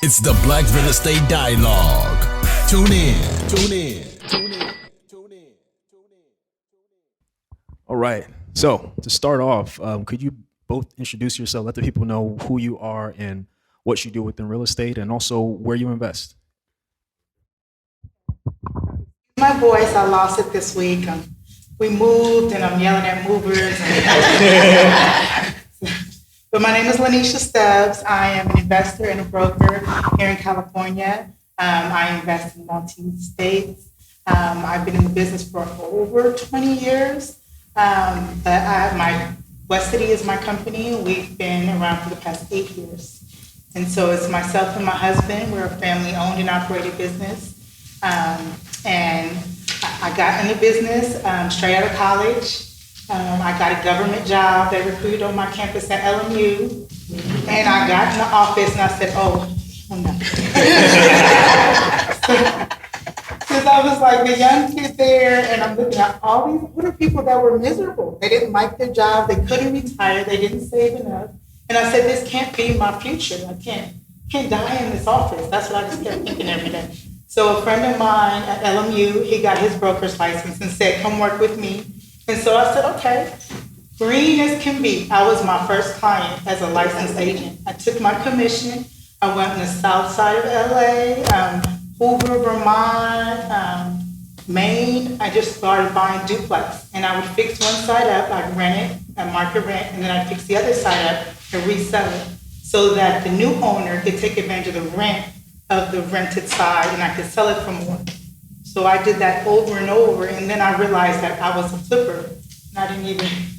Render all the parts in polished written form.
It's the Black Real Estate Dialogue. Tune in. Tune in. Tune in. Tune in. All right. So to start off, could you both introduce yourself, let the people know who you are and what you do within real estate, and also where you invest? My voice, I lost it this week. We moved and I'm yelling at movers. But my name is Lanisha Stubbs. I am an investor and a broker here in California. I invest in multi-states. I've been in the business for over 20 years. But my Wesity is my company. We've been around for the past 8 years. And so it's myself and my husband. We're a family-owned and operated business. And I got in the business straight out of college. I got a government job. They recruited on my campus at LMU. And I got in the office and I said, oh no. Because I was like the young kid there, and I'm looking at all these, what are people that were miserable? They didn't like their job. They couldn't retire. They didn't save enough. And I said, this can't be my future. I can't die in this office. That's what I just kept thinking every day. So a friend of mine at LMU, he got his broker's license and said, come work with me. And so I said, okay, green as can be. I was my first client as a licensed agent. I took my commission. I went on the south side of LA, Hoover, Vermont, Maine. I just started buying duplex. And I would fix one side up, I'd rent it at market rent, and then I'd fix the other side up and resell it so that the new owner could take advantage of the rent of the rented side and I could sell it for more. So I did that over and over, and then I realized that I was a flipper, and I didn't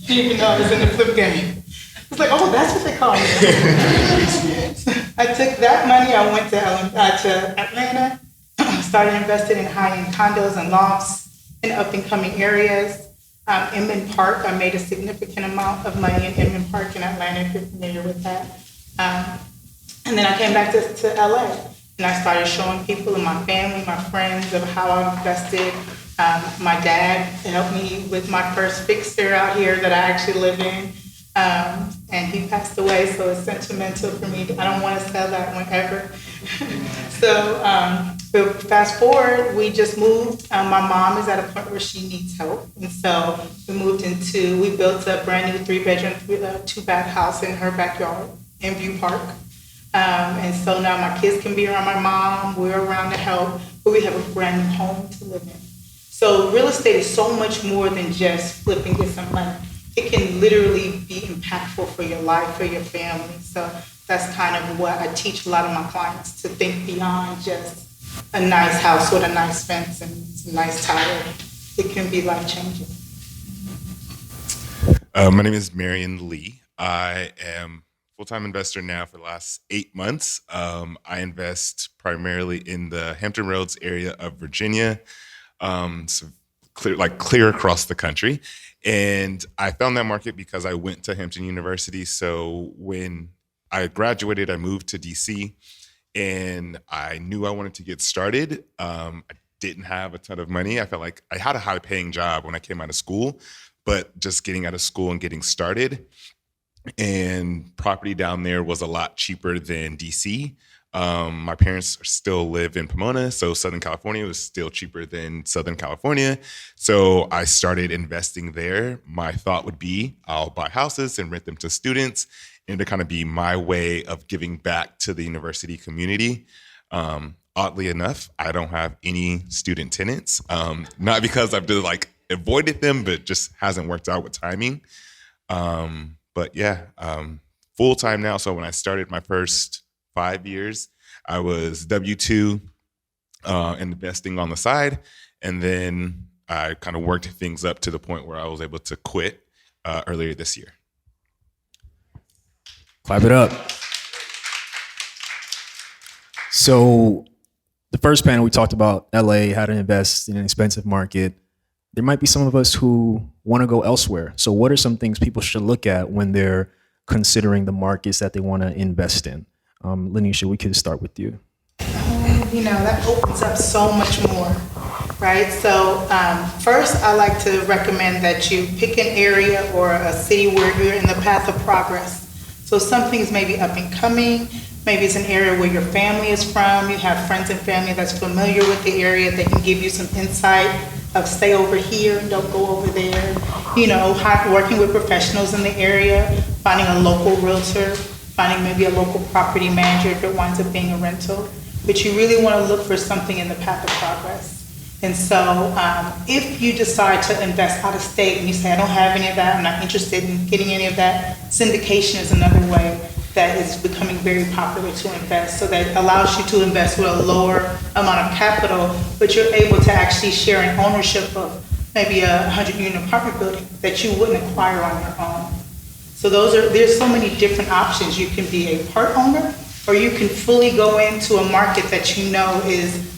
even know I was in the flip game. It's like, oh, that's what they call me. I took that money, I went to Atlanta, started investing in high-end condos and lofts in up-and-coming areas. Inman Park, I made a significant amount of money in Inman Park in Atlanta, if you're familiar with that. And then I came back to LA. And I started showing people in my family, my friends, of how I invested. My dad helped me with my first fixer out here that I actually live in. And he passed away, so it's sentimental for me. I don't want to sell that one ever. So fast forward, we just moved. My mom is at a point where she needs help. And so we built a brand new 3-bedroom, 2-bath house in her backyard in View Park. And so now my kids can be around my mom, we're around to help, but we have a brand new home to live in. So real estate is so much more than just flipping, get some money. It can literally be impactful for your life, for your family. So that's kind of what I teach a lot of my clients, to think beyond just a nice house with a nice fence and some nice title. It can be life-changing. My name is Marion Lee. I am full-time investor now for the last 8 months. I invest primarily in the Hampton Roads area of Virginia, so clear across the country. And I found that market because I went to Hampton University. So when I graduated, I moved to DC, and I knew I wanted to get started. I didn't have a ton of money. I felt like I had a high-paying job when I came out of school, but just getting out of school and getting started. And property down there was a lot cheaper than DC. My parents still live in Pomona, so Southern California was still cheaper than Southern California. So I started investing there. My thought would be I'll buy houses and rent them to students, and to kind of be my way of giving back to the university community. Oddly enough, I don't have any student tenants, not because I've avoided them, but just hasn't worked out with timing. But yeah, full-time now. So when I started my first 5 years, I was W-2 investing on the side. And then I kind of worked things up to the point where I was able to quit earlier this year. Clap it up. So the first panel, we talked about LA, how to invest in an expensive market. There might be some of us who want to go elsewhere. So what are some things people should look at when they're considering the markets that they want to invest in? Lanisha, we could start with you. That opens up so much more, right? So first, I like to recommend that you pick an area or a city where you're in the path of progress. So some things may be up and coming, Maybe it's an area where your family is from, you have friends and family that's familiar with the area, that can give you some insight of stay over here, don't go over there. Working with professionals in the area, finding a local realtor, finding maybe a local property manager if it winds up being a rental. But you really want to look for something in the path of progress. And so if you decide to invest out of state and you say, I don't have any of that, I'm not interested in getting any of that, syndication is another way that is becoming very popular to invest. So that allows you to invest with a lower amount of capital, but you're able to actually share an ownership of maybe a 100-unit apartment building that you wouldn't acquire on your own. So there's so many different options. You can be a part owner, or you can fully go into a market that you know is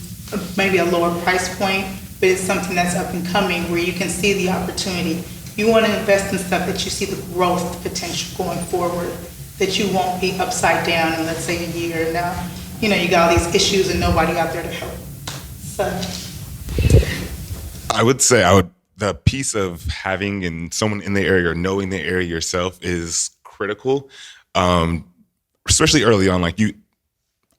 maybe a lower price point, but it's something that's up and coming where you can see the opportunity. You want to invest in stuff that you see the growth potential going forward, that you won't be upside down in, let's say, a year. Now, you got all these issues and nobody out there to help. So I would say the piece of having someone in the area or knowing the area yourself is critical, especially early on.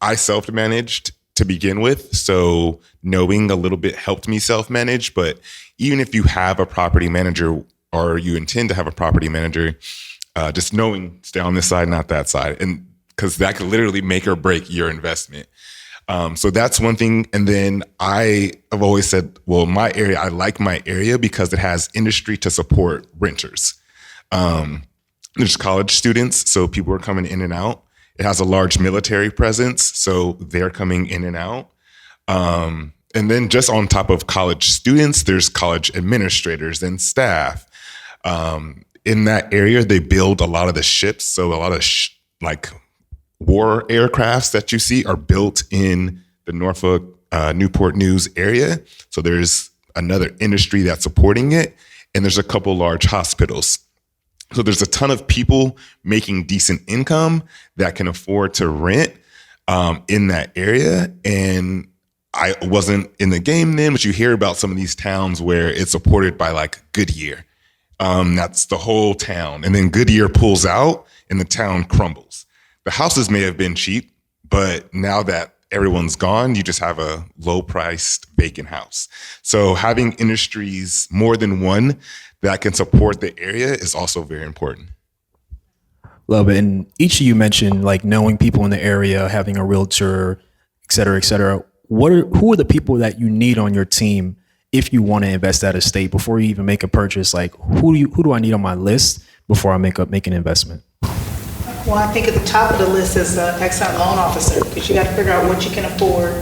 I self-managed to begin with, so knowing a little bit helped me self-manage. But even if you have a property manager or you intend to have a property manager, just knowing stay on this side, not that side, and because that could literally make or break your investment. So that's one thing. And then I have always said, well, my area, I like my area because it has industry to support renters. There's college students, so people are coming in and out. It has a large military presence, so they're coming in and out. And then just on top of college students, there's college administrators and staff. In that area, they build a lot of the ships, so a lot of war aircrafts that you see are built in the Norfolk, Newport News area. So there's another industry that's supporting it, and there's a couple large hospitals. So there's a ton of people making decent income that can afford to rent in that area. And I wasn't in the game then, but you hear about some of these towns where it's supported by Goodyear. That's the whole town. And then Goodyear pulls out and the town crumbles. The houses may have been cheap, but now that everyone's gone, you just have a low-priced vacant house. So having industries, more than one, that can support the area is also very important. Love it. And each of you mentioned knowing people in the area, having a realtor, et cetera, et cetera. Who are the people that you need on your team if you want to invest out of state before you even make a purchase? Who do I need on my list before I make an investment? Well, I think at the top of the list is an excellent loan officer, because you got to figure out what you can afford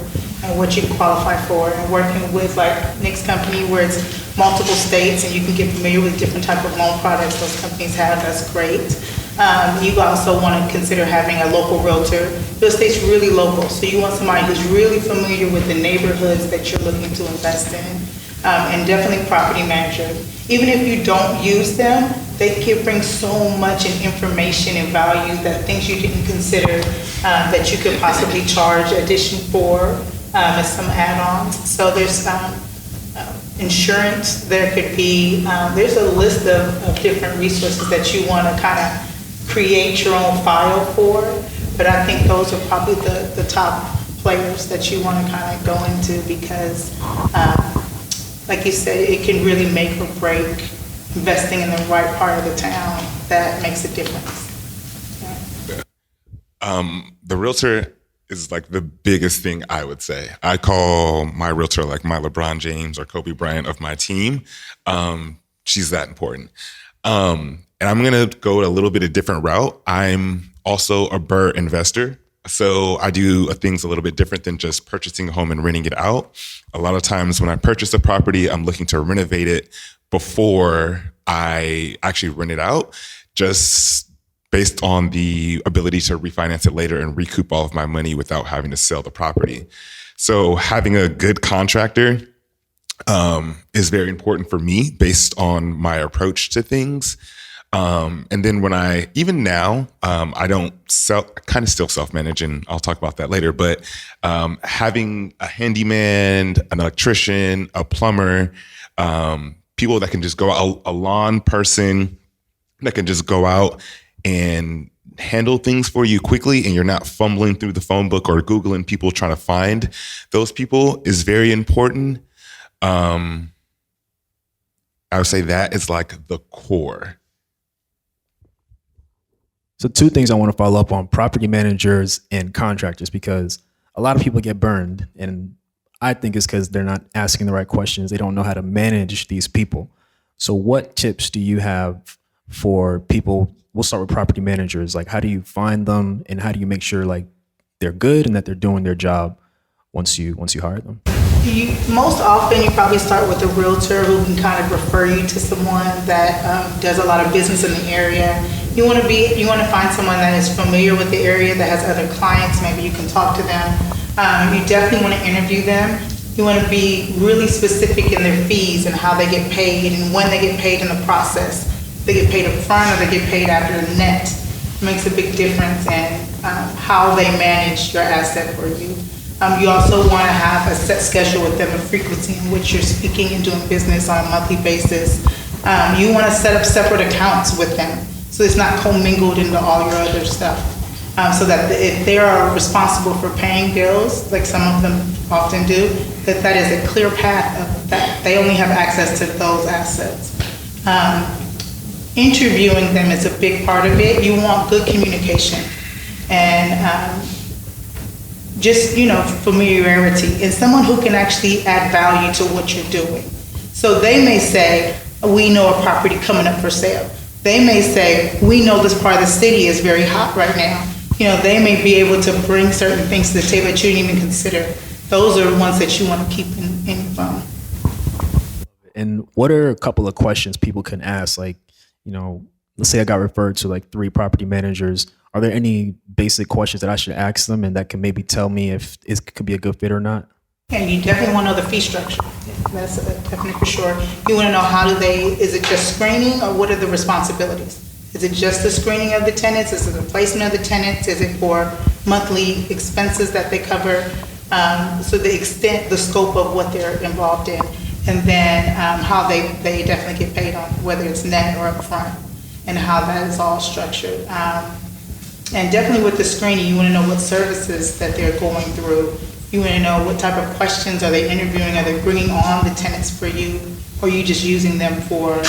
and what you can qualify for. And working with Nick's company, where it's multiple states and you can get familiar with different type of loan products those companies have, that's great. You also want to consider having a local realtor. Real estate's really local, so you want somebody who's really familiar with the neighborhoods that you're looking to invest in. And definitely property manager. Even if you don't use them, they can bring so much in information and value, that things you didn't consider that you could possibly charge addition for as some add-ons. So there's insurance, there could be, there's a list of different resources that you want to kind of create your own file for. But I think those are probably the top players that you want to kind of go into, because like you said, it can really make or break investing in the right part of the town. That makes a difference. Yeah. The realtor is the biggest thing, I would say. I call my realtor my LeBron James or Kobe Bryant of my team. She's that important. And I'm going to go a little bit of different route. I'm also a BRRRR investor. So I do things a little bit different than just purchasing a home and renting it out. A lot of times when I purchase a property, I'm looking to renovate it before I actually rent it out, just based on the ability to refinance it later and recoup all of my money without having to sell the property. So having a good contractor is very important for me based on my approach to things. And then even now, I don't kind of still self-manage, and I'll talk about that later, but having a handyman, an electrician, a plumber, people that can just go out, a lawn person that can just go out and handle things for you quickly and you're not fumbling through the phone book or Googling people trying to find those people is very important. I would say that is like the core. So two things I want to follow up on: property managers and contractors, because a lot of people get burned, and I think it's because they're not asking the right questions. They don't know how to manage these people. So what tips do you have for people? We'll start with property managers. Like, how do you find them, and how do you make sure like they're good and that they're doing their job once you hire them? Most often, you probably start with a realtor who can kind of refer you to someone that does a lot of business in the area. You want to find someone that is familiar with the area, that has other clients. Maybe you can talk to them. You definitely want to interview them. You want to be really specific in their fees and how they get paid and when they get paid in the process. They get paid up front or they get paid after the net. It makes a big difference in how they manage your asset for you. You also want to have a set schedule with them, a frequency in which you're speaking and doing business on a monthly basis. You want to set up separate accounts with them so it's not commingled into all your other stuff. So that if they are responsible for paying bills, like some of them often do, that is a clear path of that they only have access to those assets. Interviewing them is a big part of it. You want good communication and just, familiarity, and someone who can actually add value to what you're doing. So they may say, we know a property coming up for sale. They may say, we know this part of the city is very hot right now. They may be able to bring certain things to the table that you didn't even consider. Those are the ones that you want to keep in your phone. And what are a couple of questions people can ask? Like, let's say I got referred to like 3 property managers. Are there any basic questions that I should ask them and that can maybe tell me if it could be a good fit or not? And you definitely want to know the fee structure. That's definitely for sure. You want to know is it just screening or what are the responsibilities? Is it just the screening of the tenants? Is it the placement of the tenants? Is it for monthly expenses that they cover? So the extent, the scope of what they're involved in. And then how they definitely get paid on, whether it's net or upfront, and how that is all structured. And definitely with the screening, you want to know what services that they're going through. You want to know what type of questions are they interviewing? Are they bringing on the tenants for you? Or are you just using them for,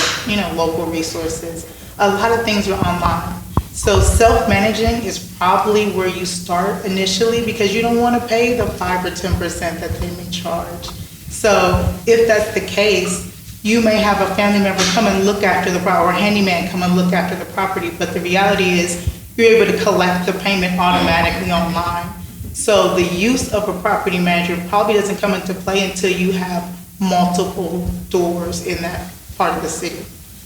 local resources? A lot of things are online. So self-managing is probably where you start initially because you don't want to pay the 5 or 10% that they may charge. So if that's the case, you may have a family member come and look after the property, or a handyman come and look after the property, but the reality is you're able to collect the payment automatically online. So the use of a property manager probably doesn't come into play until you have multiple doors in that part of the city.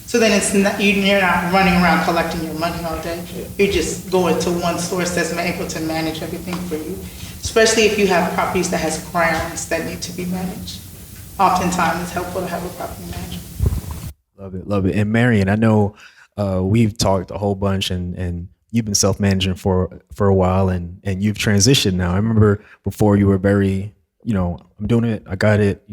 So then you're not running around collecting your money all day. You're just going to one source that's able to manage everything for you, especially if you have properties that has grounds that need to be managed. Oftentimes it's helpful to have a property manager. Love it. And Marion, I know we've talked a whole bunch and you've been self-managing for a while and you've transitioned now. I remember before you were very, I'm doing it, I got it,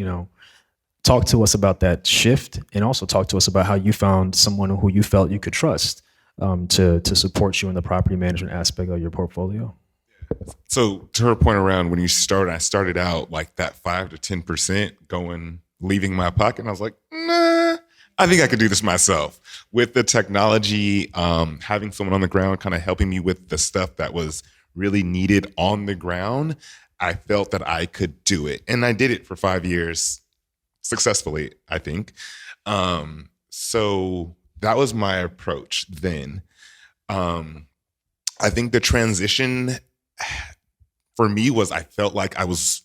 Talk to us about that shift and also talk to us about how you found someone who you felt you could trust to support you in the property management aspect of your portfolio. So to her point around when I started out like that 5 to 10% leaving my pocket. And I was like, nah, I think I could do this myself. With the technology, having someone on the ground kind of helping me with the stuff that was really needed on the ground, I felt that I could do it. And I did it for 5 years successfully, I think. So that was my approach then. I think the transition for me was I felt like I was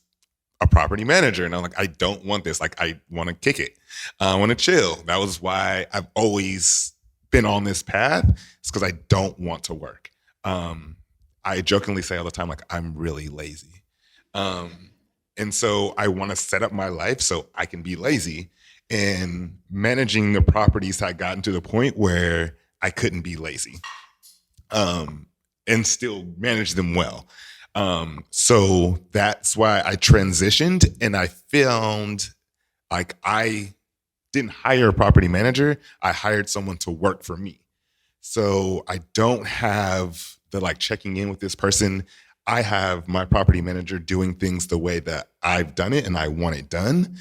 a property manager and I'm like, I don't want this. Like, I want to kick it. I want to chill. That was why I've always been on this path. It's because I don't want to work. I jokingly say all the time, like, I'm really lazy. And so I want to set up my life so I can be lazy. And managing the properties had gotten to the point where I couldn't be lazy and still manage them well. So that's why I transitioned and I found like I didn't hire a property manager. I hired someone to work for me. So I don't have the like checking in with this person. I have my property manager doing things the way that I've done it and I want it done.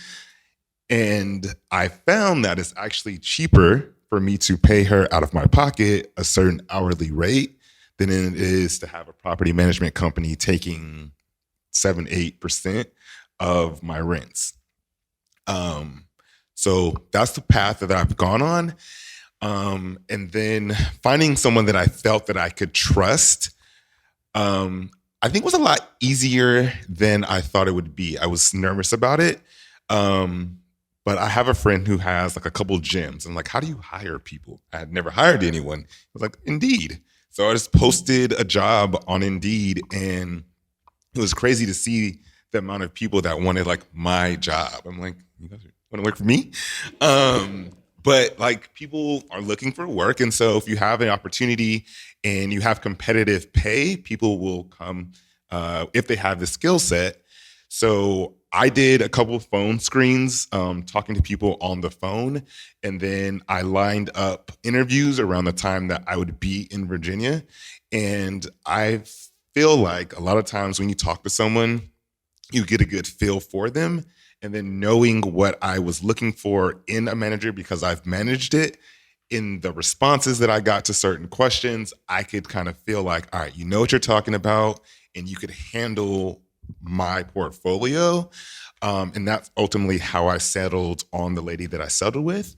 And I found that it's actually cheaper for me to pay her out of my pocket a certain hourly rate than it is to have a property management company taking 7-8% of my rents. So that's the path that I've gone on. And then finding someone that I felt that I could trust, I think was a lot easier than I thought it would be. I was nervous about it. But I have a friend who has like a couple gyms. And like, how do you hire people? I had never hired anyone. I was like, Indeed. So I just posted a job on Indeed, and it was crazy to see the amount of people that wanted like my job. I'm like, you guys want to work for me? But like people are looking for work. And so if you have an opportunity and you have competitive pay, people will come if they have the skill set. So I did a couple of phone screens, talking to people on the phone. And then I lined up interviews around the time that I would be in Virginia. And I feel like a lot of times when you talk to someone, you get a good feel for them. And then knowing what I was looking for in a manager, because I've managed it, in the responses that I got to certain questions, I could kind of feel like, all right, you know what you're talking about, and you could handle my portfolio. And that's ultimately how I settled on the lady that I settled with.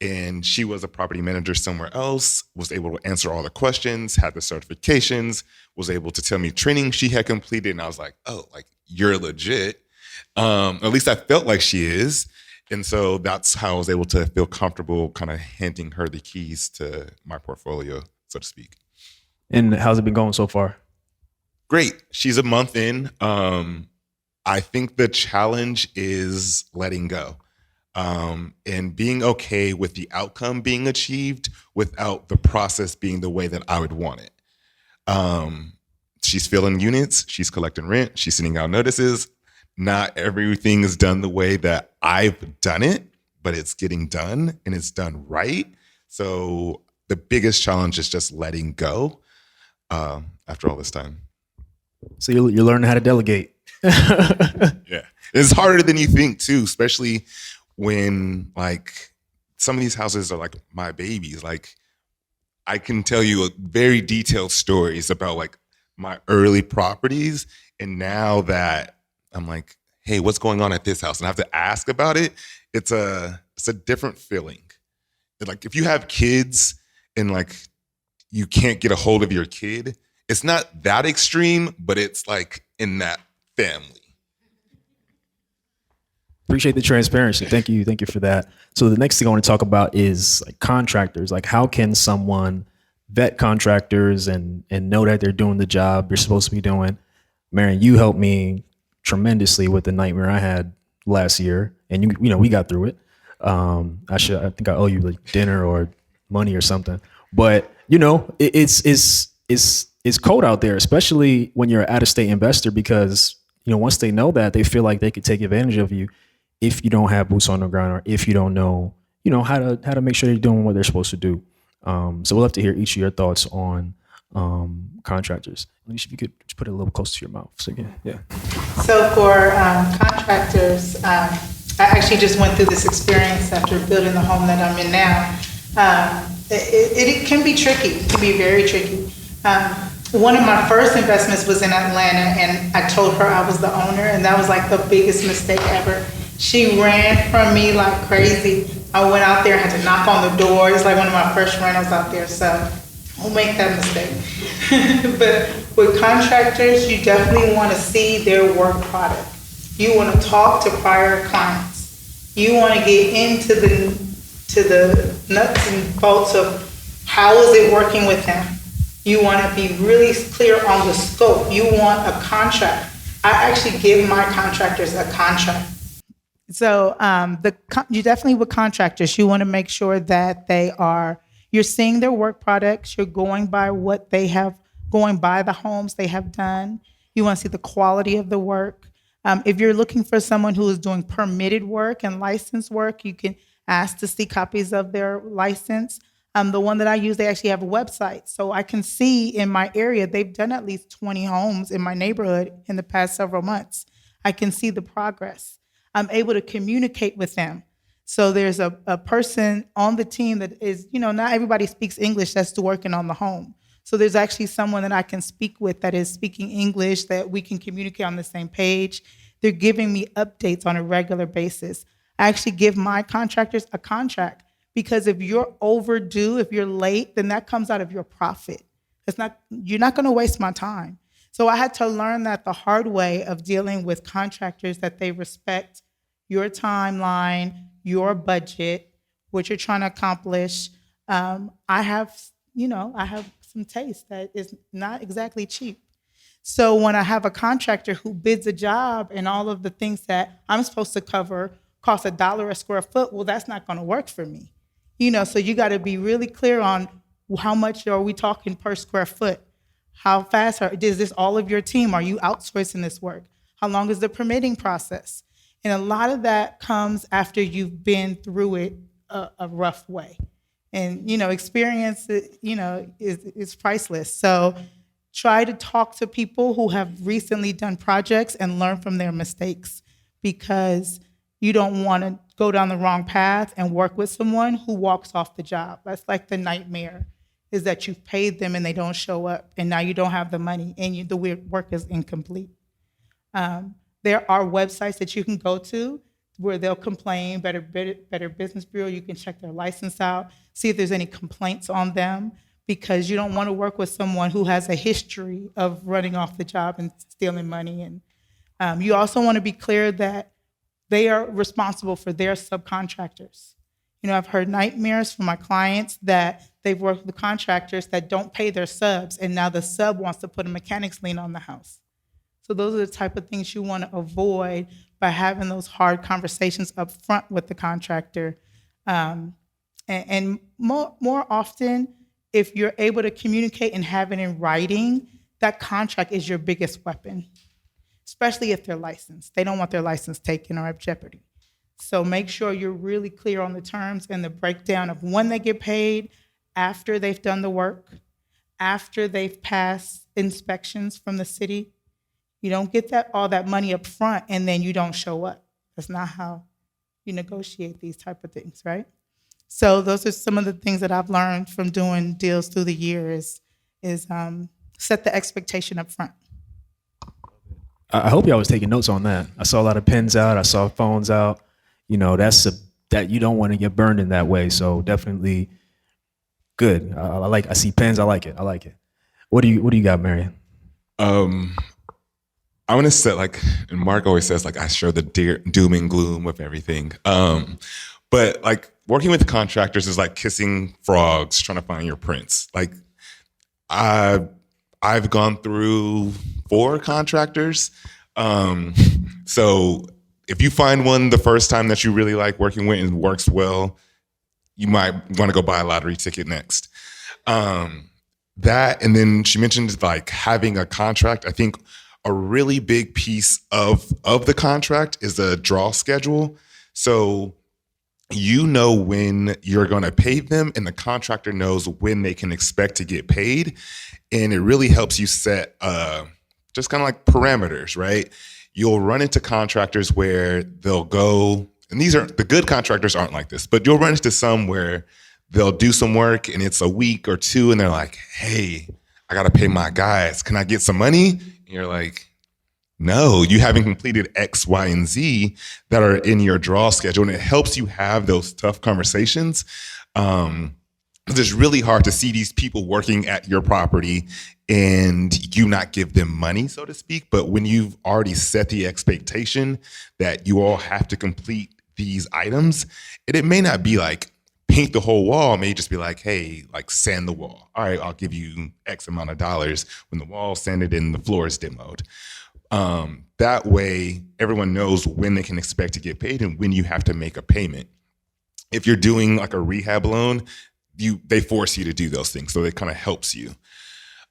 And she was a property manager somewhere else, was able to answer all the questions, had the certifications, was able to tell me training she had completed. And I was like, oh, like you're legit. At least I felt like she is. And so that's how I was able to feel comfortable kind of handing her the keys to my portfolio, so to speak. And how's it been going so far? Great. She's a month in. I think the challenge is letting go, and being okay with the outcome being achieved without the process being the way that I would want it. She's filling units. She's collecting rent. She's sending out notices. Not everything is done the way that I've done it, but it's getting done and it's done right. So the biggest challenge is just letting go after all this time. So you're learning how to delegate. Yeah. It's harder than you think too, especially when like some of these houses are like my babies. Like I can tell you very detailed stories about like my early properties. And now that I'm like, hey, what's going on at this house? And I have to ask about it. It's a different feeling. Like if you have kids and like you can't get a hold of your kid, it's not that extreme, but it's like in that family. Appreciate the transparency. Thank you for that. So the next thing I want to talk about is like contractors. Like how can someone vet contractors and know that they're doing the job they're supposed to be doing? Marion, you helped me tremendously with the nightmare I had last year, and you know we got through it. I think I owe you like dinner or money or something. But you know it's cold out there, especially when you're an out-of-state investor, because you know once they know that, they feel like they could take advantage of you if you don't have boots on the ground or if you don't know how to make sure they're doing what they're supposed to do. So we'll have to hear each of your thoughts on contractors. Lanisha, if you could just put it a little closer to your mouth. So yeah. So for contractors, I actually just went through this experience after building the home that I'm in now. It can be tricky. It can be very tricky. One of my first investments was in Atlanta, and I told her I was the owner, and that was like the biggest mistake ever. She ran from me like crazy. I went out there, had to knock on the door. It's like one of my first rentals out there, so don't make that mistake. But with contractors, you definitely want to see their work product. You want to talk to prior clients. You want to get into the nuts and bolts of how is it working with them. You want to be really clear on the scope. You want a contract. I actually give my contractors a contract. So you definitely with contractors, you want to make sure that you're seeing their work products. You're going by what they have, going by the homes they have done. You want to see the quality of the work. If you're looking for someone who is doing permitted work and licensed work, you can ask to see copies of their license. The one that I use, they actually have a website. So I can see in my area, they've done at least 20 homes in my neighborhood in the past several months. I can see the progress. I'm able to communicate with them. So there's a person on the team that is, not everybody speaks English that's working on the home. So there's actually someone that I can speak with that is speaking English, that we can communicate on the same page. They're giving me updates on a regular basis. I actually give my contractors a contract, because if you're overdue, if you're late, then that comes out of your profit. You're not going to waste my time. So I had to learn that the hard way of dealing with contractors, that they respect your timeline, your budget, what you're trying to accomplish. I have some taste that is not exactly cheap. So when I have a contractor who bids a job and all of the things that I'm supposed to cover cost $1 a square foot, well, that's not going to work for me. So you got to be really clear on how much are we talking per square foot? How fast is this all of your team? Are you outsourcing this work? How long is the permitting process? And a lot of that comes after you've been through it a rough way. And, experience, is priceless. So try to talk to people who have recently done projects and learn from their mistakes, because you don't want to go down the wrong path and work with someone who walks off the job. That's like the nightmare, is that you've paid them and they don't show up, and now you don't have the money and the work is incomplete. There are websites that you can go to where they'll complain, Better Business Bureau. You can check their license out, see if there's any complaints on them, because you don't want to work with someone who has a history of running off the job and stealing money. And you also want to be clear that they are responsible for their subcontractors. I've heard nightmares from my clients that they've worked with contractors that don't pay their subs, and now the sub wants to put a mechanics lien on the house. So those are the type of things you want to avoid by having those hard conversations up front with the contractor. And more often, if you're able to communicate and have it in writing, that contract is your biggest weapon, especially if they're licensed. They don't want their license taken or at jeopardy. So make sure you're really clear on the terms and the breakdown of when they get paid, after they've done the work, after they've passed inspections from the city. You don't get all that money up front and then you don't show up. That's not how you negotiate these type of things, right? So those are some of the things that I've learned from doing deals through the years is set the expectation up front. I hope y'all was taking notes on that. I saw a lot of pens out. I saw phones out. That you don't want to get burned in that way. So definitely good. I see pens. I like it. What do you got, Marion? I want to set and Mark always says I show the doom and gloom of everything. But working with contractors is like kissing frogs, trying to find your prince. I've gone through 4 contractors. So if you find one the first time that you really like working with and works well, you might want to go buy a lottery ticket next. That, and then she mentioned having a contract. I think a really big piece of the contract is the draw schedule. So when you're going to pay them, and the contractor knows when they can expect to get paid. And it really helps you set just kind of parameters, right? You'll run into contractors where they'll go, and the good contractors aren't like this, but you'll run into some where they'll do some work and it's a week or 2 and they're like, hey, I got to pay my guys. Can I get some money? And you're like, no, you haven't completed X, Y, and Z that are in your draw schedule. And it helps you have those tough conversations. It's really hard to see these people working at your property and you not give them money, so to speak. But when you've already set the expectation that you all have to complete these items, it may not be paint the whole wall. It may just be hey, sand the wall. All right, I'll give you X amount of dollars when the wall's sanded and the floor is demoed. That way, everyone knows when they can expect to get paid and when you have to make a payment. If you're doing a rehab loan, they force you to do those things, so it kind of helps you.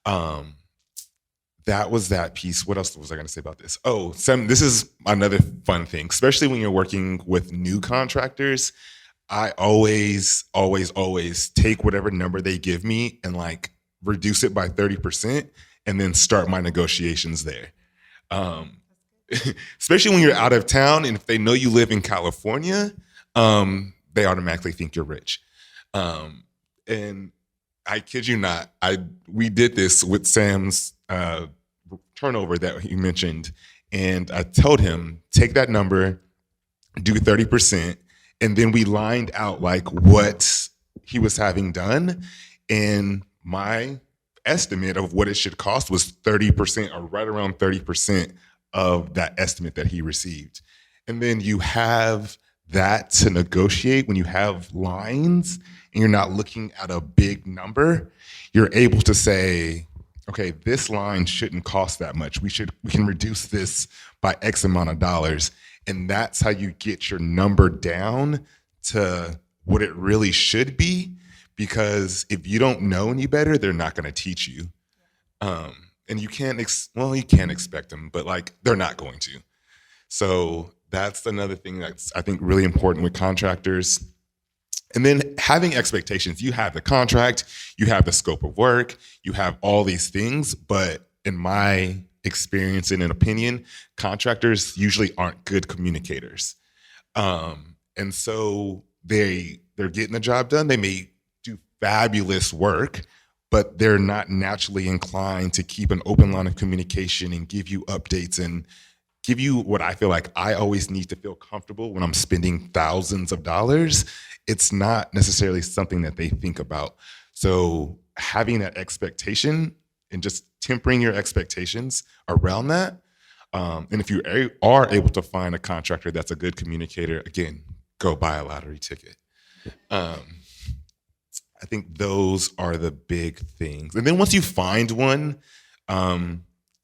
That was that piece. What else was I going to say about this? This is another fun thing, especially when you're working with new contractors. I always take whatever number they give me and like reduce it by 30% and then start my negotiations there. Especially when you're out of town and if they know you live in California, they automatically think you're rich. And I kid you not, we did this with Sam's turnover that he mentioned. And I told him, take that number, do 30%. And then we lined out like what he was having done. And my estimate of what it should cost was 30% or right around 30% of that estimate that he received. And then you have that to negotiate when you have lines and you're not looking at a big number. You're able to say, okay, this line shouldn't cost that much. We can reduce this by X amount of dollars. And that's how you get your number down to what it really should be. Because if you don't know any better, they're not going to teach you. And you can't, you can't expect them, but like they're not going to. So that's another thing that's, I think, really important with contractors. And then having expectations. You have the contract, you have the scope of work, you have all these things, but in my experience and an opinion, contractors usually aren't good communicators. And so they're getting the job done. They may do fabulous work, but they're not naturally inclined to keep an open line of communication and give you updates and give you what I feel like I always need to feel comfortable when I'm spending thousands of dollars. It's not necessarily something that they think about. So having that expectation and just tempering your expectations around that. And if you are able to find a contractor that's a good communicator, again, go buy a lottery ticket. I think those are the big things. And then once you find one,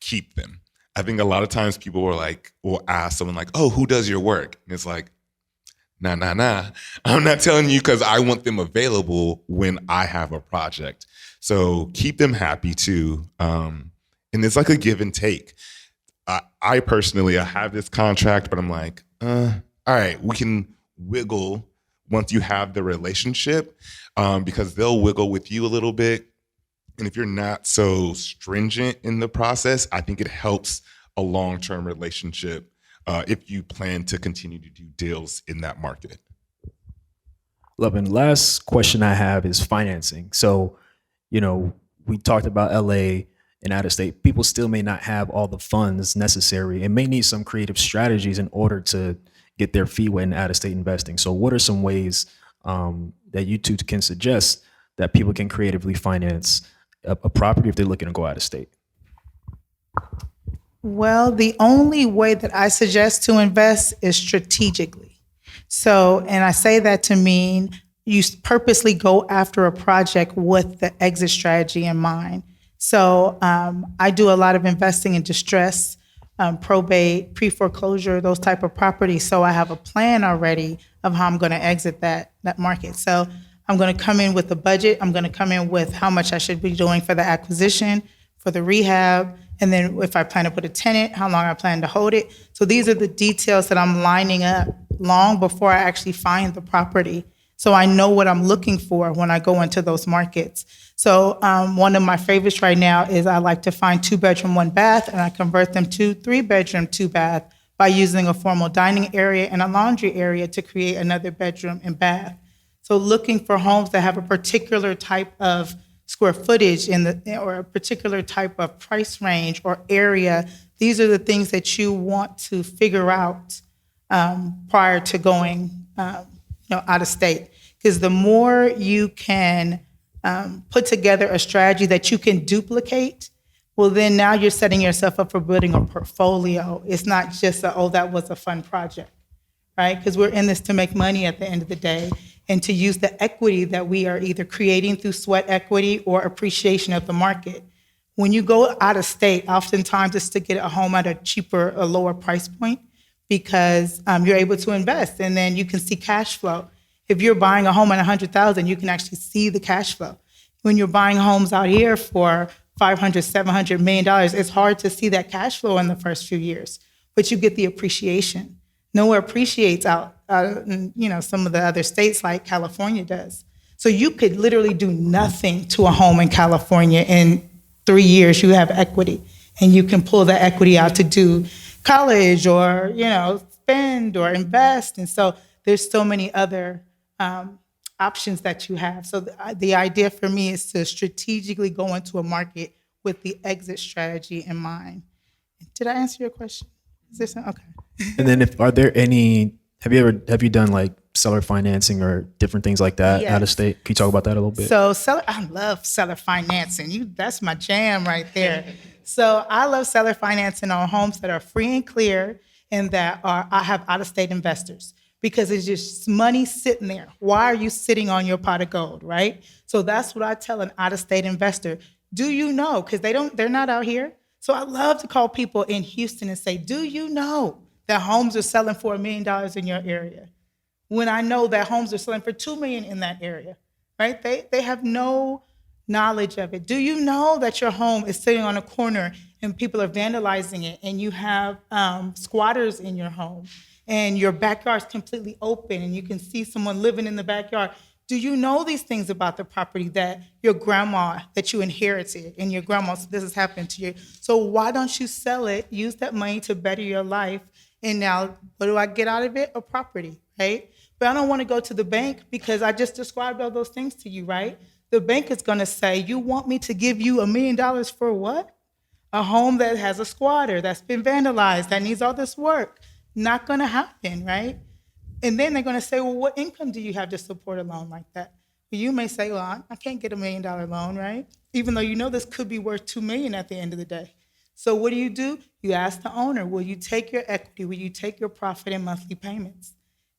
keep them. I think a lot of times people will ask someone like, oh, who does your work? And it's like, nah. I'm not telling you because I want them available when I have a project. So keep them happy too. And it's like a give and take. I personally have this contract, but I'm like, all right, we can wiggle once you have the relationship, because they'll wiggle with you a little bit. And if you're not so stringent in the process, I think it helps a long-term relationship if you plan to continue to do deals in that market. Lovin, last question I have is financing. So, we talked about LA and out of state. People still may not have all the funds necessary and may need some creative strategies in order to get their feet wet in out of state investing. So what are some ways that you two can suggest that people can creatively finance a property if they're looking to go out of state? Well, the only way that I suggest to invest is strategically. So, and I say that to mean you purposely go after a project with the exit strategy in mind. So I do a lot of investing in distress, probate, pre-foreclosure, those type of properties. So I have a plan already of how I'm going to exit that market. So I'm going to come in with a budget. I'm going to come in with how much I should be doing for the acquisition, for the rehab, and then if I plan to put a tenant, how long I plan to hold it. So these are the details that I'm lining up long before I actually find the property. So I know what I'm looking for when I go into those markets. So one of my favorites right now is I like to find 2-bedroom, 1-bath, and I convert them to 3-bedroom, 2-bath by using a formal dining area and a laundry area to create another bedroom and bath. So looking for homes that have a particular type of square footage or a particular type of price range or area, these are the things that you want to figure out prior to going out of state. Because the more you can put together a strategy that you can duplicate, well, then now you're setting yourself up for building a portfolio. It's not just that was a fun project, right? Because we're in this to make money at the end of the day and to use the equity that we are either creating through sweat equity or appreciation of the market. When you go out of state, oftentimes it's to get a home at a lower price point because you're able to invest and then you can see cash flow. If you're buying a home at $100,000, you can actually see the cash flow. When you're buying homes out here for $500, $700 million, it's hard to see that cash flow in the first few years, but you get the appreciation. nowhere appreciates out in, some of the other states like California does. So you could literally do nothing to a home in California. In 3 years, you have equity, and you can pull the equity out to do college or, spend or invest. And so there's so many other options that you have. So the idea for me is to strategically go into a market with the exit strategy in mind. Did I answer your question? Is there some? Okay. And then have you done like seller financing or different things like that out of state? Can you talk about that a little bit? So I love seller financing. That's my jam right there. So I love seller financing on homes that are free and clear and that I have out-of-state investors, because it's just money sitting there. Why are you sitting on your pot of gold, right? So that's what I tell an out-of-state investor. Do you know? Because they're not out here. So I love to call people in Houston and say, do you know that homes are selling for $1 million in your area? When I know that homes are selling for $2 million in that area, right? They have no knowledge of it. Do you know that your home is sitting on a corner and people are vandalizing it, and you have squatters in your home, and your backyard's completely open and you can see someone living in the backyard? Do you know these things about the property that your grandma, that you inherited, and your grandma, this has happened to you? So why don't you sell it, use that money to better your life? And now, what do I get out of it? A property, right? But I don't want to go to the bank because I just described all those things to you, right? The bank is going to say, you want me to give you $1 million for what? A home that has a squatter, that's been vandalized, that needs all this work. Not going to happen, right? And then they're going to say, well, what income do you have to support a loan like that? You may say, well, I can't get $1 million loan, right? Even though this could be worth $2 million at the end of the day. So what do? You ask the owner, will you take your equity? Will you take your profit and monthly payments?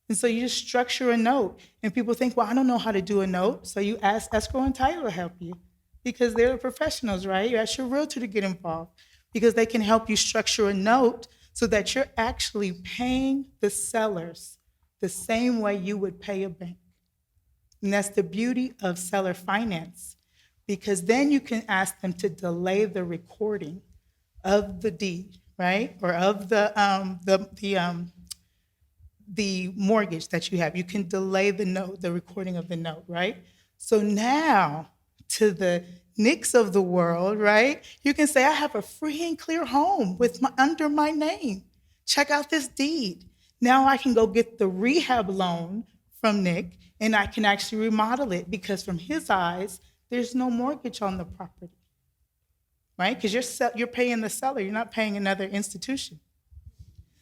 And so you just structure a note. And people think, well, I don't know how to do a note. So you ask escrow and title to help you, because they're the professionals, right? You ask your realtor to get involved, because they can help you structure a note so that you're actually paying the sellers the same way you would pay a bank. And that's the beauty of seller finance, because then you can ask them to delay the recording of the deed, right? Or of the mortgage that you have. You can delay the note, the recording of the note, right? So now, to the Nicks of the world, right? You can say, I have a free and clear home under my name. Check out this deed. Now I can go get the rehab loan from Nick, and I can actually remodel it, because from his eyes, there's no mortgage on the property, right? Because you're paying the seller, you're not paying another institution.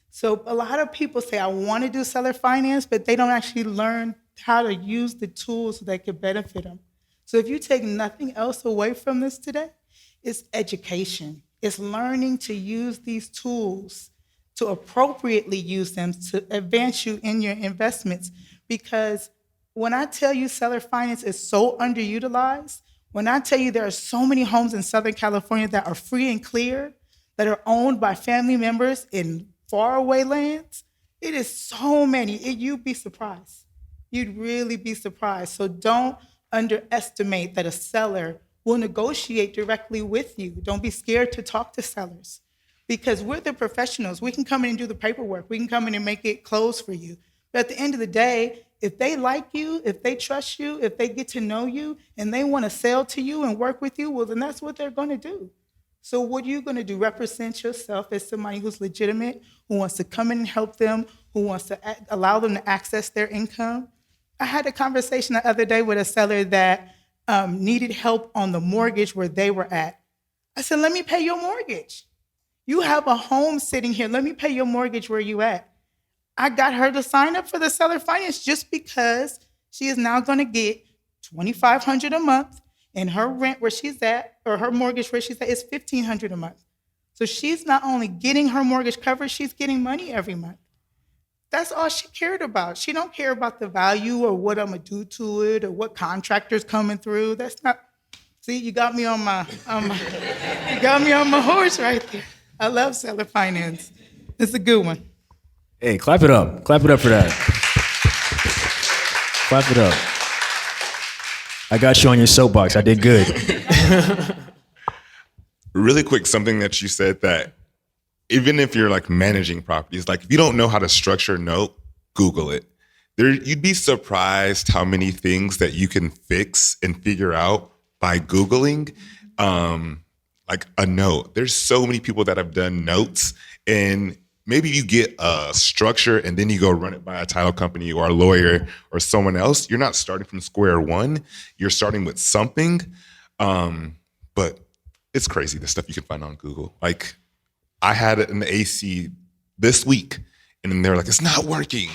So a lot of people say, I want to do seller finance, but they don't actually learn how to use the tools so they can benefit them. So if you take nothing else away from this today, it's education. It's learning to use these tools, to appropriately use them to advance you in your investments. Because when I tell you seller finance is so underutilized, when I tell you there are so many homes in Southern California that are free and clear, that are owned by family members in faraway lands, it is so many. You'd be surprised. You'd really be surprised. So don't underestimate that a seller will negotiate directly with you. Don't be scared to talk to sellers, because we're the professionals. We can come in and do the paperwork. We can come in and make it close for you. But at the end of the day, if they like you, if they trust you, if they get to know you, and they want to sell to you and work with you, well, then that's what they're going to do. So what are you going to do? Represent yourself as somebody who's legitimate, who wants to come in and help them, who wants to allow them to access their income. I had a conversation the other day with a seller that needed help on the mortgage where they were at. I said, let me pay your mortgage. You have a home sitting here. Let me pay your mortgage where you at. I got her to sign up for the seller finance just because she is now going to get $2,500 a month, and her rent where she's at, or her mortgage where she's at, is $1,500 a month. So she's not only getting her mortgage covered, she's getting money every month. That's all she cared about. She don't care about the value or what I'm gonna do to it or what contractor's coming through. That's not. See, you got me on my horse right there. I love seller finance. It's a good one. Hey, clap it up. Clap it up for that. Clap it up. I got you on your soapbox. I did good. Really quick, something that you said that even if you're like managing properties, like if you don't know how to structure a note, Google it. You'd be surprised how many things that you can fix and figure out by Googling like a note. There's so many people that have done notes, and maybe you get a structure and then you go run it by a title company or a lawyer or someone else. You're not starting from square one. You're starting with something. But it's crazy, the stuff you can find on Google. Like I had an AC this week and then they're like, it's not working.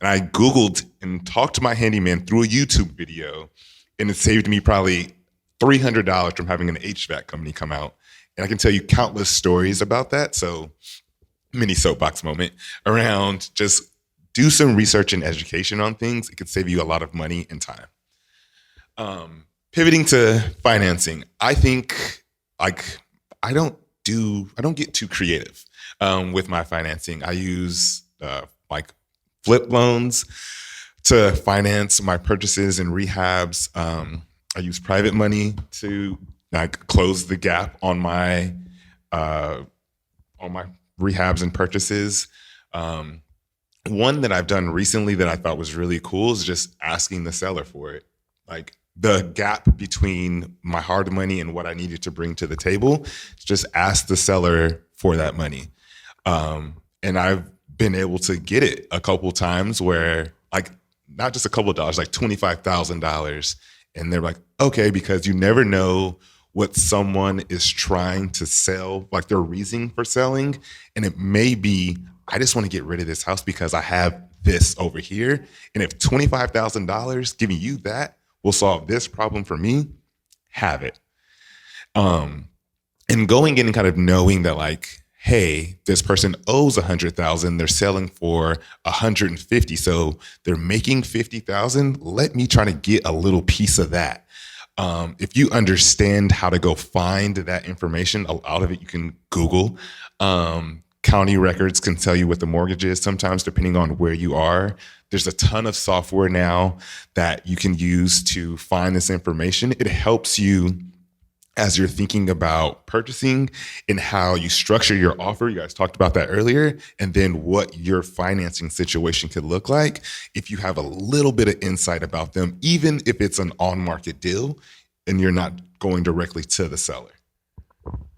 And I Googled and talked to my handyman through a YouTube video, and it saved me probably $300 from having an HVAC company come out. And I can tell you countless stories about that. So mini soapbox moment around just do some research and education on things. It could save you a lot of money and time. Pivoting to financing, I think like I don't get too creative with my financing. I use like flip loans to finance my purchases and rehabs. I use private money to like close the gap on my rehabs and purchases. One that I've done recently that I thought was really cool is just asking the seller for it. Like the gap between my hard money and what I needed to bring to the table, just ask the seller for that money. And I've been able to get it a couple times where like, not just a couple of dollars, like $25,000. And they're like, okay, because you never know what someone is trying to sell, like their reason for selling. And it may be, I just want to get rid of this house because I have this over here. And if $25,000 giving you that will solve this problem for me, have it. And going in and kind of knowing that like, hey, this person owes $100,000, they're selling for $150,000, so they're making $50,000. Let me try to get a little piece of that. If you understand how to go find that information, a lot of it you can Google. County records can tell you what the mortgage is sometimes, depending on where you are. There's a ton of software now that you can use to find this information. It helps you as you're thinking about purchasing and how you structure your offer. You guys talked about that earlier. And then what your financing situation could look like if you have a little bit of insight about them, even if it's an on-market deal and you're not going directly to the seller.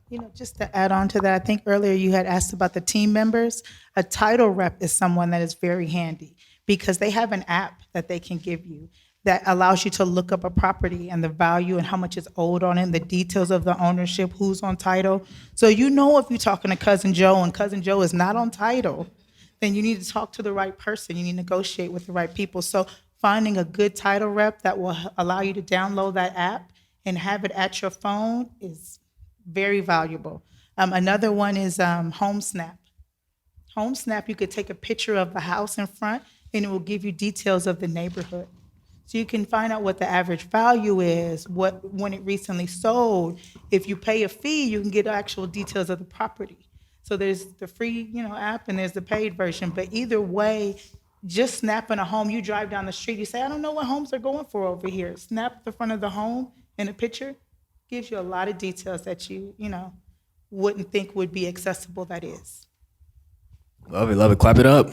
You know, just to add on to that, I think earlier you had asked about the team members. A title rep is someone that is very handy because they have an app that they can give you that allows you to look up a property and the value and how much is owed on it, and the details of the ownership, who's on title. So you know if you're talking to Cousin Joe and Cousin Joe is not on title, then you need to talk to the right person. You need to negotiate with the right people. So finding a good title rep that will allow you to download that app and have it at your phone is very valuable. Another one is HomeSnap. HomeSnap, you could take a picture of the house in front and it will give you details of the neighborhood. So you can find out what the average value is, when it recently sold. If you pay a fee, you can get actual details of the property. So there's the free, app and there's the paid version. But either way, just snapping a home, you drive down the street, you say, I don't know what homes are going for over here. Snap the front of the home in a picture, gives you a lot of details that you wouldn't think would be accessible, that is. Love it. Clap it up.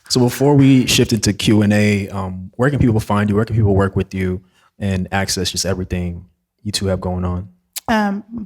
So before we shift into Q&A, where can people find you? Where can people work with you and access just everything you two have going on?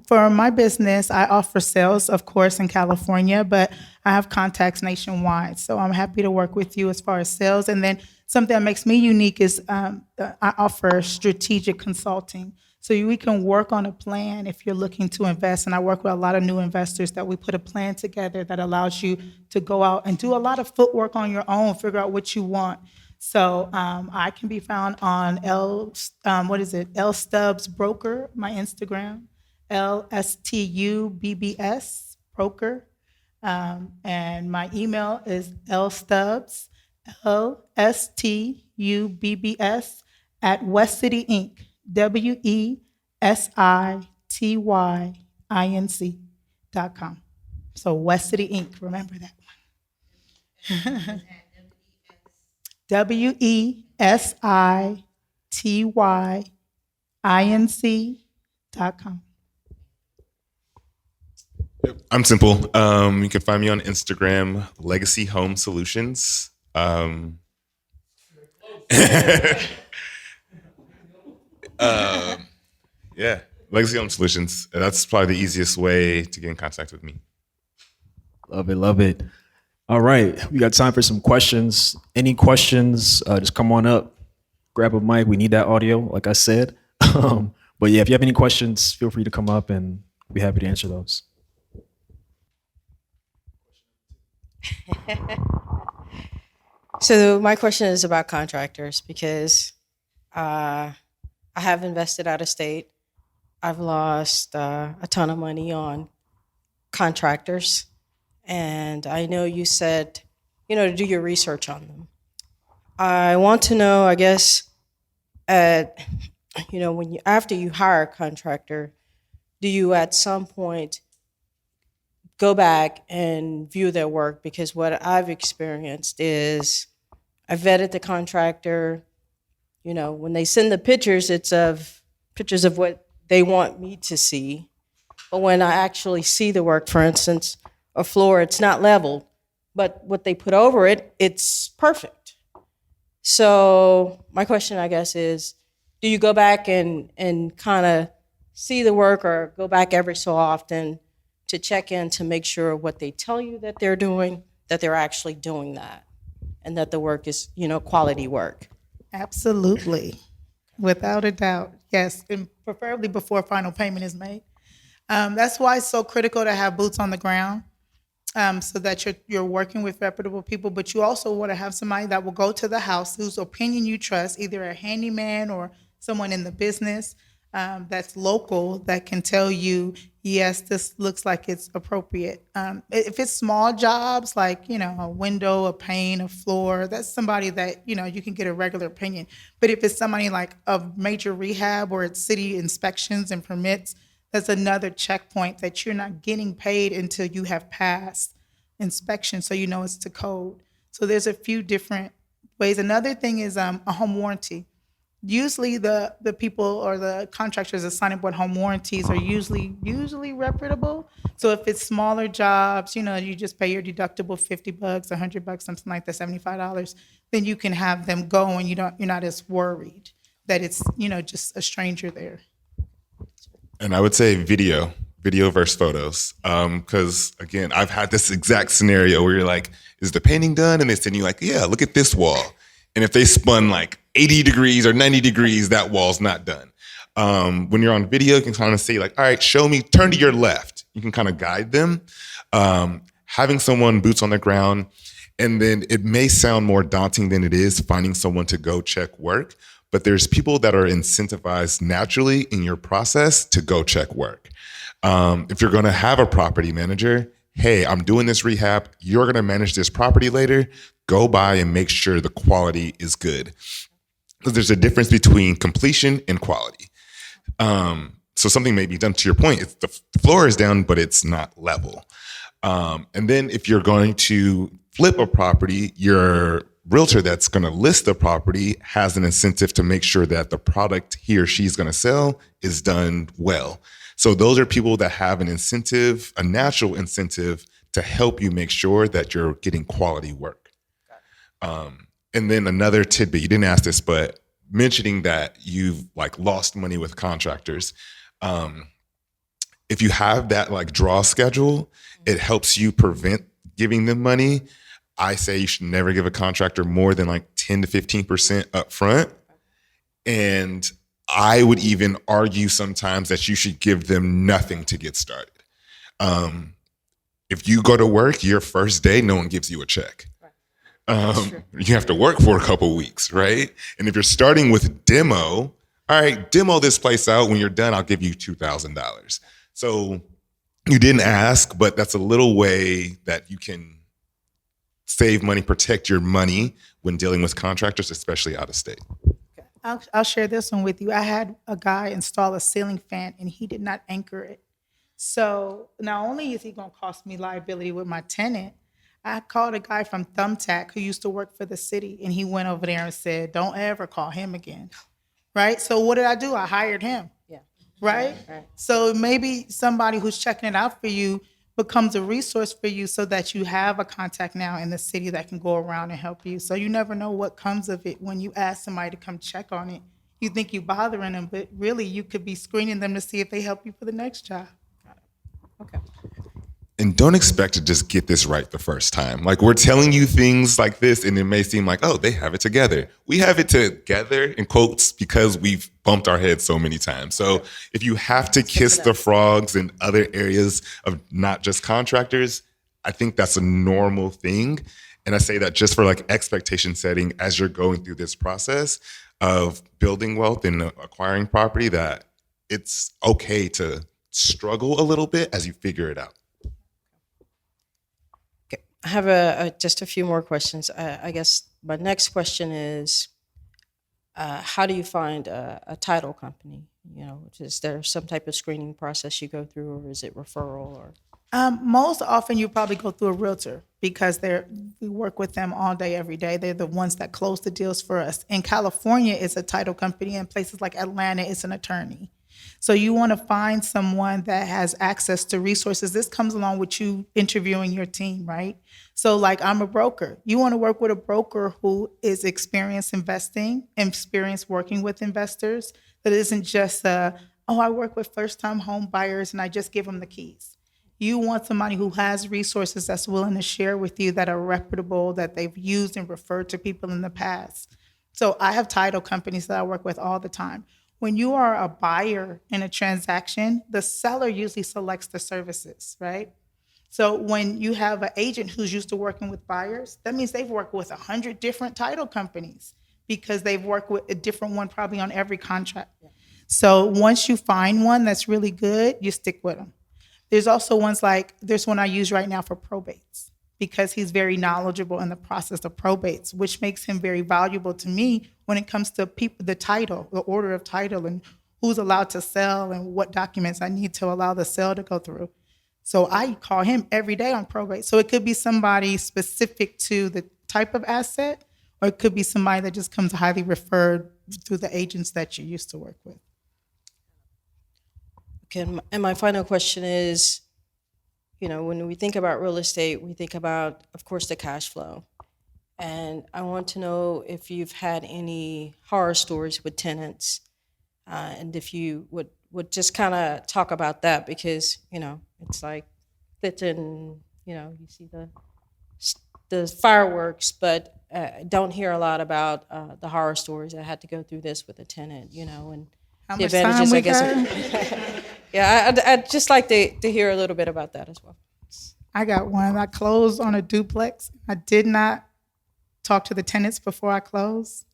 For my business, I offer sales, of course, in California, but I have contacts nationwide. So I'm happy to work with you as far as sales. And then something that makes me unique is I offer strategic consulting. So we can work on a plan if you're looking to invest. And I work with a lot of new investors that we put a plan together that allows you to go out and do a lot of footwork on your own, figure out what you want. So I can be found on L Stubbs Broker, my Instagram, LSTUBBS Broker. And my email is lstubbs, LSTUBBS at Wesity Inc. WESITYINC.com. So Wesity Inc. Remember that one. WESITYINC.com. blackwealth.com. I'm simple. You can find me on Instagram, Legacy Home Solutions. Yeah, Legacy Home Solutions. That's probably the easiest way to get in contact with me. Love it, love it. All right, we got time for some questions. Any questions, just come on up, grab a mic. We need that audio, like I said. But yeah, if you have any questions, feel free to come up and we'll be happy to answer those. So my question is about contractors because I have invested out of state. I've lost a ton of money on contractors. And I know you said, to do your research on them. I want to know, I guess, after you hire a contractor, do you at some point go back and view their work? Because what I've experienced is I vetted the contractor. When they send the pictures, it's of pictures of what they want me to see. But when I actually see the work, for instance, a floor, it's not leveled, but what they put over it, it's perfect. So my question, I guess, is do you go back and kind of see the work or go back every so often to check in to make sure what they tell you that they're doing, that they're actually doing that, and that the work is, quality work? Absolutely. Without a doubt. Yes, and preferably before final payment is made. That's why it's so critical to have boots on the ground. So that you're working with reputable people, but you also want to have somebody that will go to the house whose opinion you trust, either a handyman or someone in the business that's local that can tell you, yes, this looks like it's appropriate. If it's small jobs like, a window, a pane, a floor, that's somebody that, you can get a regular opinion. But if it's somebody like a major rehab or it's city inspections and permits, that's another checkpoint that you're not getting paid until you have passed inspection, so it's to code. So there's a few different ways. Another thing is a home warranty. Usually the people or the contractors that sign up with home warranties are usually reputable. So if it's smaller jobs, you just pay your deductible $50, $100, something like that, $75, then you can have them go and you're not as worried that it's just a stranger there. And I would say video versus photos. Because again, I've had this exact scenario where you're like, is the painting done? And they send you like, yeah, look at this wall. And if they spun like 80 degrees or 90 degrees, that wall's not done. When you're on video, you can kind of say like, all right, show me, turn to your left. You can kind of guide them. Having someone boots on the ground, and then it may sound more daunting than it is finding someone to go check work. But there's people that are incentivized naturally in your process to go check work. If you're going to have a property manager, hey, I'm doing this rehab. You're going to manage this property later. Go by and make sure the quality is good. Because there's a difference between completion and quality. So something may be done, to your point, it's the floor is down, but it's not level. And then if you're going to flip a property, your realtor that's going to list the property has an incentive to make sure that the product he or she's going to sell is done well. So those are people that have an incentive, a natural incentive to help you make sure that you're getting quality work. And then another tidbit, you didn't ask this, but mentioning that you've like lost money with contractors. If you have that like draw schedule, it helps you prevent giving them money. I say you should never give a contractor more than like 10 to 15% up front. And I would even argue sometimes that you should give them nothing to get started. If you go to work your first day, no one gives you a check. You have to work for a couple weeks, right? And if you're starting with demo, all right, demo this place out. When you're done, I'll give you $2,000. So you didn't ask, but that's a little way that you can save money, protect your money when dealing with contractors, especially out of state. I'll share this one with you. I had a guy install a ceiling fan and he did not anchor it. So not only is he going to cost me liability with my tenant, I called a guy from Thumbtack who used to work for the city, and he went over there and said, don't ever call him again. Right? So what did I do? I hired him. Yeah. right? So maybe somebody who's checking it out for you becomes a resource for you so that you have a contact now in the city that can go around and help you. So you never know what comes of it when you ask somebody to come check on it. You think you're bothering them, but really you could be screening them to see if they help you for the next job. Okay. And don't expect to just get this right the first time. Like, we're telling you things like this, and it may seem like, oh, they have it together. We have it together, in quotes, because we've bumped our heads so many times. So if you have to kiss the frogs in other areas of not just contractors, I think that's a normal thing. And I say that just for like expectation setting as you're going through this process of building wealth and acquiring property, that it's okay to struggle a little bit as you figure it out. I have just a few more questions. I guess my next question is, how do you find a title company? You know, is there some type of screening process you go through, or is it referral? Or Most often you probably go through a realtor because we work with them all day, every day. They're the ones that close the deals for us. In California, it's a title company. In places like Atlanta, it's an attorney. So you want to find someone that has access to resources. This comes along with you interviewing your team, right? So like, I'm a broker. You want to work with a broker who is experienced investing, experienced working with investors. That isn't just, I work with first-time home buyers and I just give them the keys. You want somebody who has resources that's willing to share with you, that are reputable, that they've used and referred to people in the past. So I have title companies that I work with all the time. When you are a buyer in a transaction, the seller usually selects the services, right? So when you have an agent who's used to working with buyers, that means they've worked with 100 different title companies because they've worked with a different one probably on every contract. So once you find one that's really good, you stick with them. There's also ones like, there's one I use right now for probates because he's very knowledgeable in the process of probates, which makes him very valuable to me when it comes to people, the title, the order of title, and who's allowed to sell and what documents I need to allow the sale to go through. So I call him every day on probate. So it could be somebody specific to the type of asset, or it could be somebody that just comes highly referred through the agents that you used to work with. Okay, and my final question is, you know, when we think about real estate, we think about, of course, the cash flow. And I want to know if you've had any horror stories with tenants, and if you would just kind of talk about that, because, you know, it's like Clinton, you know, you see the fireworks, but don't hear a lot about the horror stories. I had to go through this with a tenant, you know, and How the much advantages, time we I guess. got? Yeah, I'd just like to hear a little bit about that as well. I got one. I closed on a duplex. I did not talk to the tenants before I closed.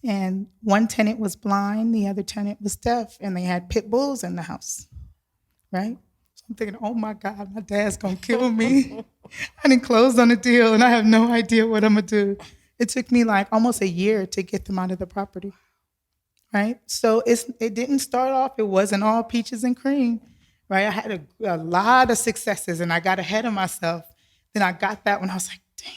And one tenant was blind, the other tenant was deaf, and they had pit bulls in the house, right? So I'm thinking, oh my God, my dad's gonna kill me. I didn't close on a deal and I have no idea what I'm gonna do. It took me like almost a year to get them out of the property, right? So it didn't start off, it wasn't all peaches and cream, right? I had a lot of successes and I got ahead of myself. Then I got that one, I was like, dang.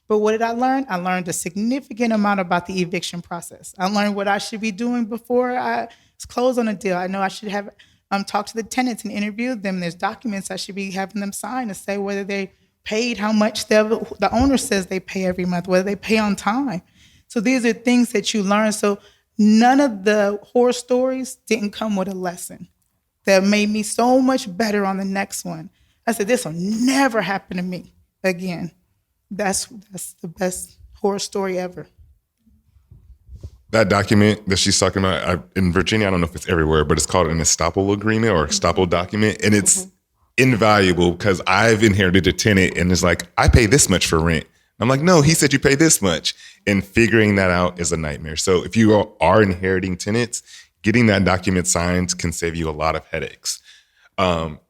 But what did I learn? I learned a significant amount about the eviction process. I learned what I should be doing before I close on a deal. I know I should have talked to the tenants and interviewed them. There's documents I should be having them sign to say whether they paid, how much the owner says they pay every month, whether they pay on time. So these are things that you learn. So none of the horror stories didn't come with a lesson that made me so much better on the next one. I said, this will never happen to me again. That's the best horror story ever. That document that she's talking about in Virginia, I don't know if it's everywhere, but it's called an estoppel agreement or estoppel document. And it's invaluable because I've inherited a tenant and it's like, I pay this much for rent. I'm like, no, he said you pay this much. And figuring that out is a nightmare. So if you are inheriting tenants, getting that document signed can save you a lot of headaches.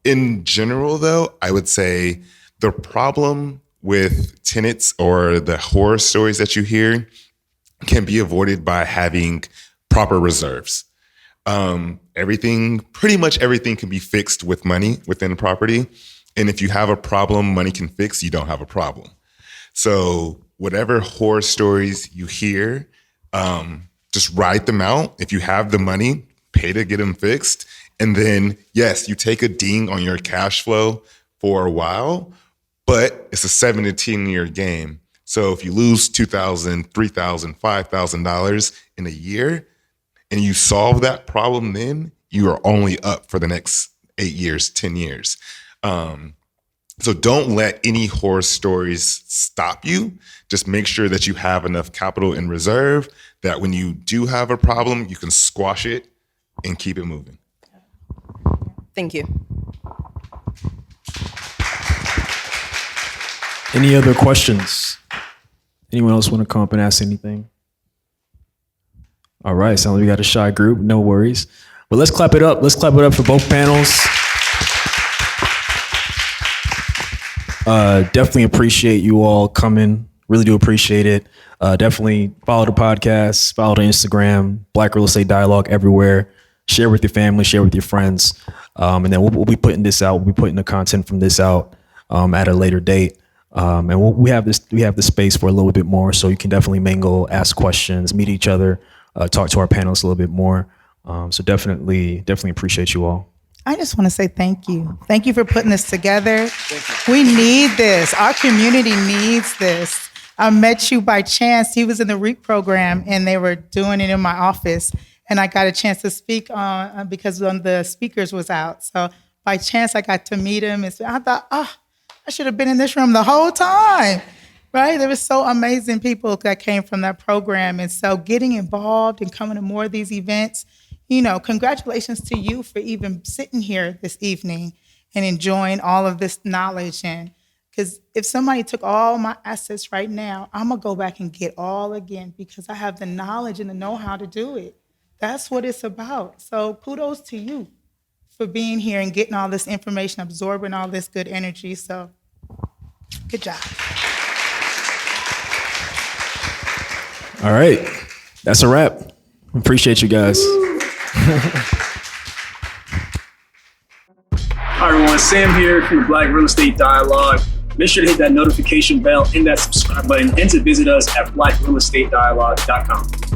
In general, though, I would say the problem with tenants or the horror stories that you hear can be avoided by having proper reserves. Pretty much everything can be fixed with money within a property. And if you have a problem money can fix, you don't have a problem. So whatever horror stories you hear, just write them out. If you have the money, pay to get them fixed. And then, yes, you take a ding on your cash flow for a while, but it's a 7 to 10 year game. So if you lose $2,000, $3,000, $5,000 in a year and you solve that problem, then you are only up for the next 8 years, 10 years. So don't let any horror stories stop you. Just make sure that you have enough capital in reserve that when you do have a problem, you can squash it and keep it moving. Thank you. Any other questions? Anyone else want to come up and ask anything? All right, sounds like we got a shy group. No worries. But let's clap it up. Let's clap it up for both panels. Definitely appreciate you all coming. Really do appreciate it. Definitely follow the podcast, follow the Instagram, Black Real Estate Dialogue everywhere. Share with your family, share with your friends. And then we'll be putting this out. We'll be putting the content from this out at a later date. And we have the space for a little bit more, so you can definitely mingle, ask questions, meet each other, talk to our panelists a little bit more. So definitely appreciate you all. I just want to say thank you. Thank you for putting this together. We need this. Our community needs this. I met you by chance. He was in the REAP program, and they were doing it in my office. And I got a chance to speak on because one of the speakers was out. So by chance, I got to meet him. And I thought, I should have been in this room the whole time, right? There were so amazing people that came from that program. And so getting involved and coming to more of these events, congratulations to you for even sitting here this evening and enjoying all of this knowledge. And because if somebody took all my assets right now, I'm going to go back and get all again because I have the knowledge and the know-how to do it. That's what it's about. So kudos to you for being here and getting all this information, absorbing all this good energy. So good job. All right. That's a wrap. Appreciate you guys. Hi, everyone. Sam here from the Black Real Estate Dialogue. Make sure to hit that notification bell and that subscribe button and to visit us at blackrealestatedialogue.com.